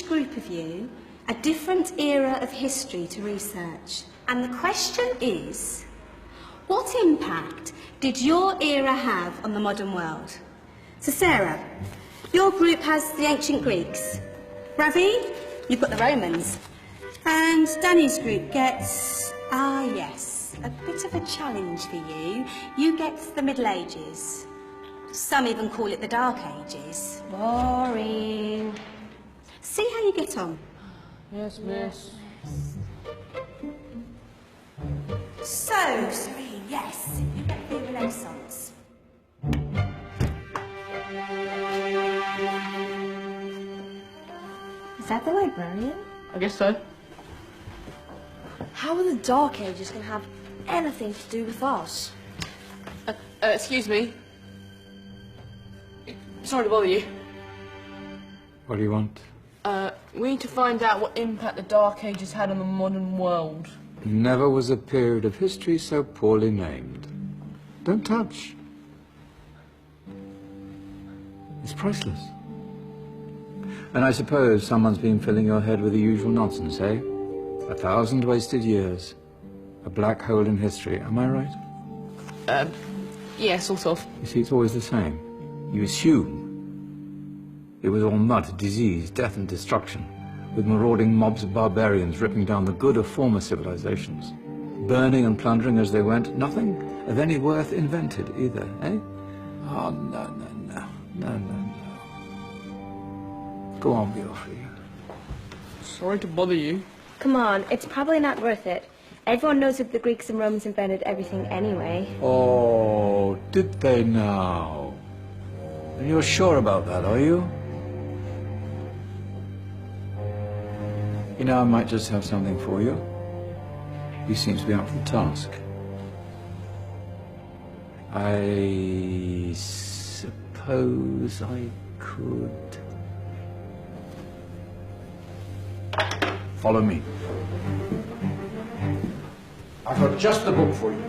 group of you a different era of history to research. And the question is, what impact did your era have on the modern world? So Sarah, your group has the ancient Greeks. Ravi, you've got the Romans. And Danny's group gets, yes, a bit of a challenge for you. You get the Middle Ages. Some even call it the Dark Ages. Boring. See how you get on. Yes, miss. So, Serene, yes, you get the Renaissance. Is that the librarian? I guess so. How are the Dark Ages going to have anything to do with us? Excuse me. Sorry to bother you. What do you want? We need to find out what impact the Dark Ages had on the modern world. Never was a period of history so poorly named. Don't touch. It's priceless. And I suppose someone's been filling your head with the usual nonsense, eh? 1,000 wasted years. A black hole in history, am I right? Yeah, sort of. You see, it's always the same. You assume it was all mud, disease, death and destruction, with marauding mobs of barbarians ripping down the good of former civilizations, burning and plundering as they went. Nothing of any worth invented either, eh? Oh, no. Go on, be off with you. Sorry to bother you. Come on, it's probably not worth it. Everyone knows that the Greeks and Romans invented everything anyway. Oh, did they now? And you're sure about that, are you? You know, I might just have something for you. You seem to be up for the task. I suppose I could... Follow me. I've got just the book for you.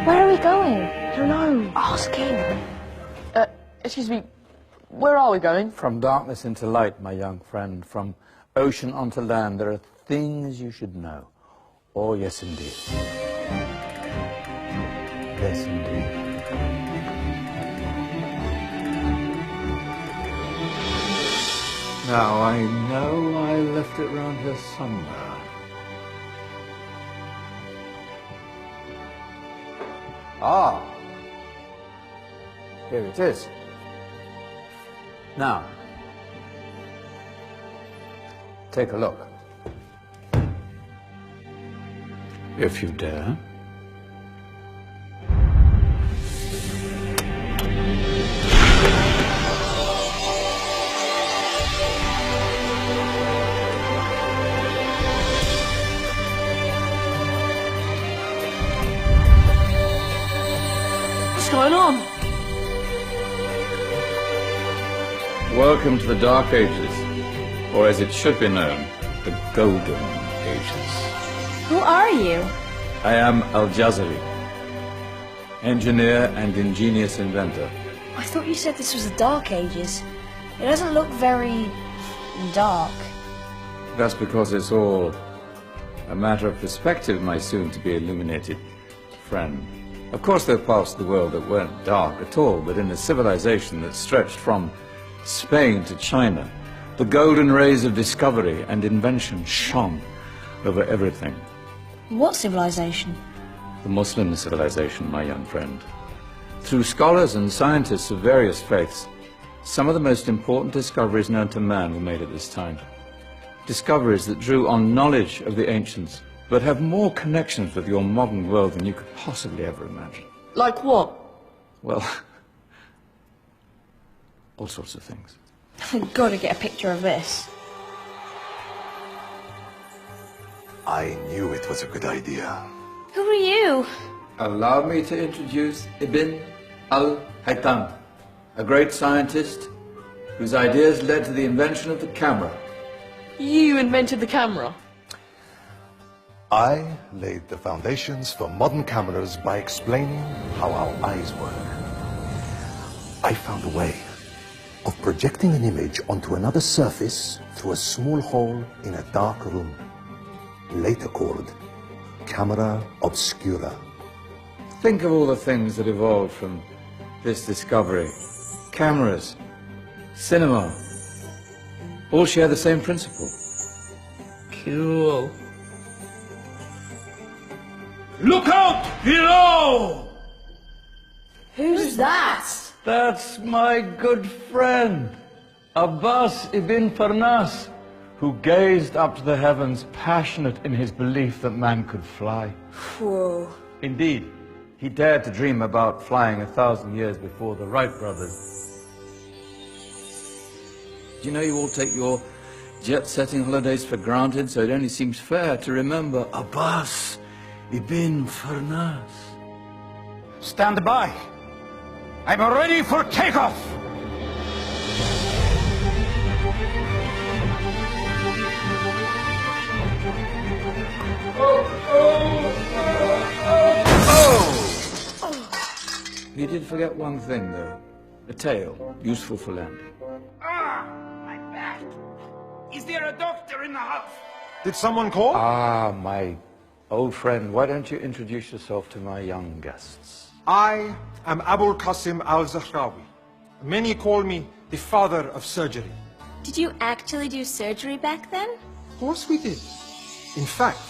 Where are we going? I don't know. Ask him. Excuse me, where are we going? From darkness into light, my young friend. From ocean onto land, there are things you should know. Oh, yes, indeed. Yes, indeed. Now, I know I left it round here somewhere. Ah, here it is. Now, take a look. If you dare. What's going on? Welcome to the Dark Ages, or as it should be known, the Golden Ages. Who are you? I am Al-Jazari, engineer and ingenious inventor. I thought you said this was the Dark Ages. It doesn't look very... dark. That's because it's all a matter of perspective, my soon-to-be illuminated friend. Of course, there are parts of the world that weren't dark at all, but in a civilization that stretched from Spain to China, the golden rays of discovery and invention shone over everything. What civilization? The Muslim civilization, my young friend. Through scholars and scientists of various faiths, some of the most important discoveries known to man were made at this time. Discoveries that drew on knowledge of the ancients, but have more connections with your modern world than you could possibly ever imagine. Like what? Well, all sorts of things. I've got to get a picture of this. I knew it was a good idea. Who are you? Allow me to introduce Ibn al-Haytham, a great scientist whose ideas led to the invention of the camera. You invented the camera. I laid the foundations for modern cameras by explaining how our eyes work. I found a way of projecting an image onto another surface through a small hole in a dark room, later called camera obscura. Think of all the things that evolved from this discovery. Cameras, cinema, all share the same principle. Cool. Look out below! Who's that? That's my good friend, Abbas ibn Farnas, who gazed up to the heavens, passionate in his belief that man could fly. Whoa. Indeed, he dared to dream about flying 1,000 years before the Wright brothers. Do you know you all take your jet-setting holidays for granted, so it only seems fair to remember Abbas ibn Farnas. Stand by. I'm ready for takeoff. You did forget one thing, though. A tail, useful for landing. Ah, my back. Is there a doctor in the house? Did someone call? Ah, my old friend, why don't you introduce yourself to my young guests? I am Abul Qasim al-Zahrawi. Many call me the father of surgery. Did you actually do surgery back then? Of course we did. In fact,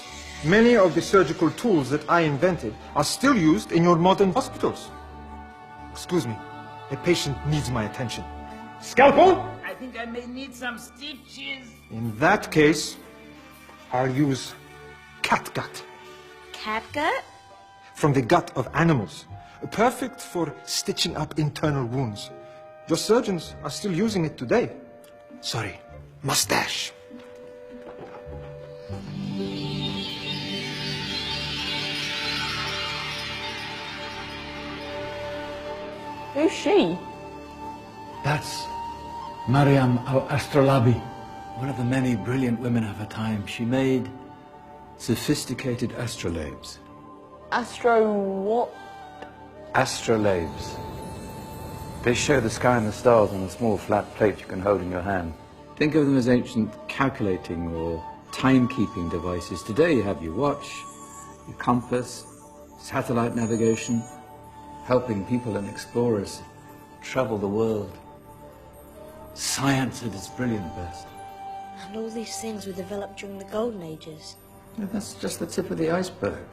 many of the surgical tools that I invented are still used in your modern hospitals. Excuse me, a patient needs my attention. Scalpel? I think I may need some stitches. In that case, I'll use catgut. Catgut? From the gut of animals. Perfect for stitching up internal wounds. Your surgeons are still using it today. Sorry, mustache. Who's she? That's Maryam al-Astrolabi, one of the many brilliant women of her time. She made sophisticated astrolabes. Astro what? Astrolabes. They show the sky and the stars on a small flat plate you can hold in your hand. Think of them as ancient calculating or timekeeping devices. Today you have your watch, your compass, satellite navigation, helping people and explorers travel the world. Science at its brilliant best. And all these things were developed during the Golden Ages. Yeah, that's just the tip of the iceberg.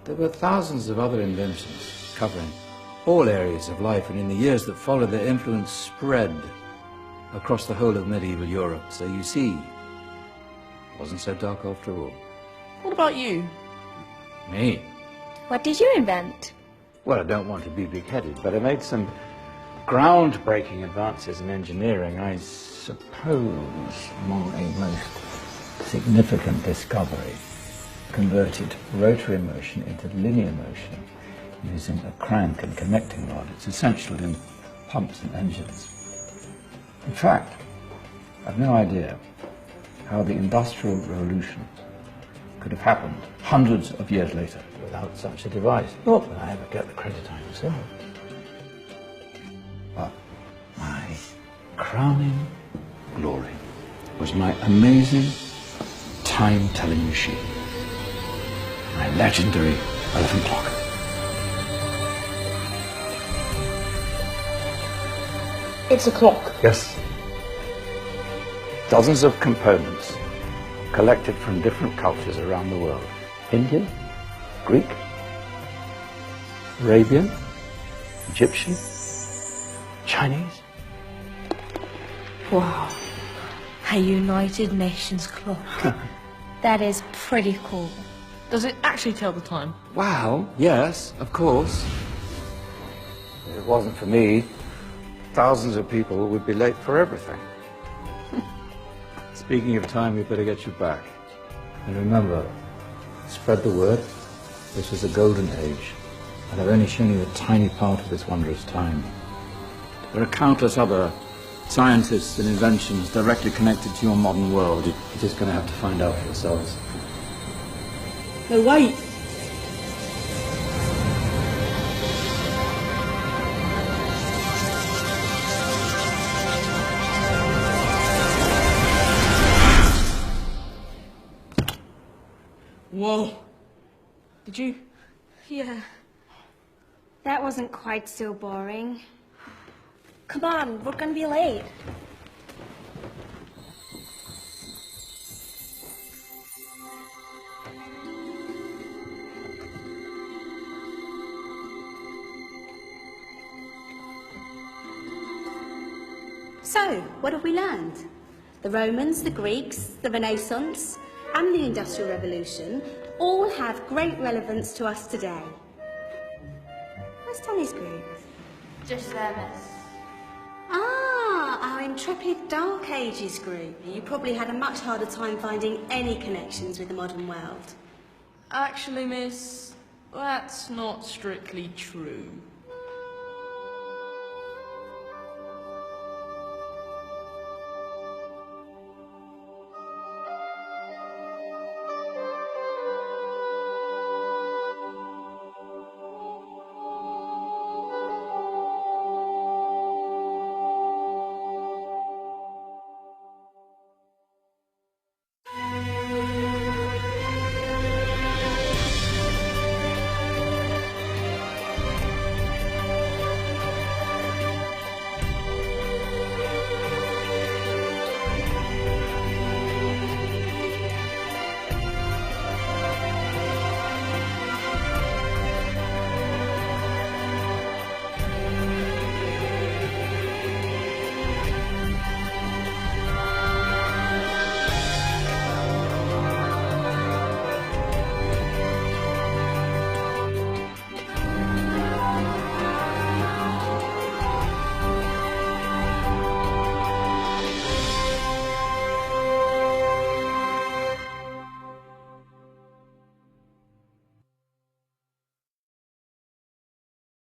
There were thousands of other inventions covering all areas of life, and in the years that followed, their influence spread across the whole of medieval Europe. So you see, it wasn't so dark after all. What about you? Me? What did you invent? Well, I don't want to be big-headed, but I made some groundbreaking advances in engineering. I suppose my most significant discovery converted rotary motion into linear motion using a crank and connecting rod. It's essential in pumps and engines. In fact, I've no idea how the Industrial Revolution could have happened hundreds of years later without such a device. Not that I ever get the credit I deserve. But my crowning glory was my amazing time-telling machine, my legendary elephant clock. It's a clock. Yes. Dozens of components collected from different cultures around the world. Indian, Greek, Arabian, Egyptian, Chinese. Wow. A United Nations clock. That is pretty cool. Does it actually tell the time? Wow, yes, of course. If it wasn't for me, thousands of people would be late for everything. Speaking of time, we better get you back. And remember, Spread the word. This was a golden age, and I've only shown you a tiny part of this wondrous time. There are countless other scientists and inventions directly connected to your modern world. You're just going to have to find out for yourselves. No, wait! Whoa. Did you? Yeah. That wasn't quite so boring. Come on, we're gonna be late. So, what have we learned? The Romans, the Greeks, the Renaissance, and the Industrial Revolution all have great relevance to us today. Where's Tony's group? Just there, miss. Ah, our intrepid Dark Ages group. You probably had a much harder time finding any connections with the modern world. Actually, miss, that's not strictly true.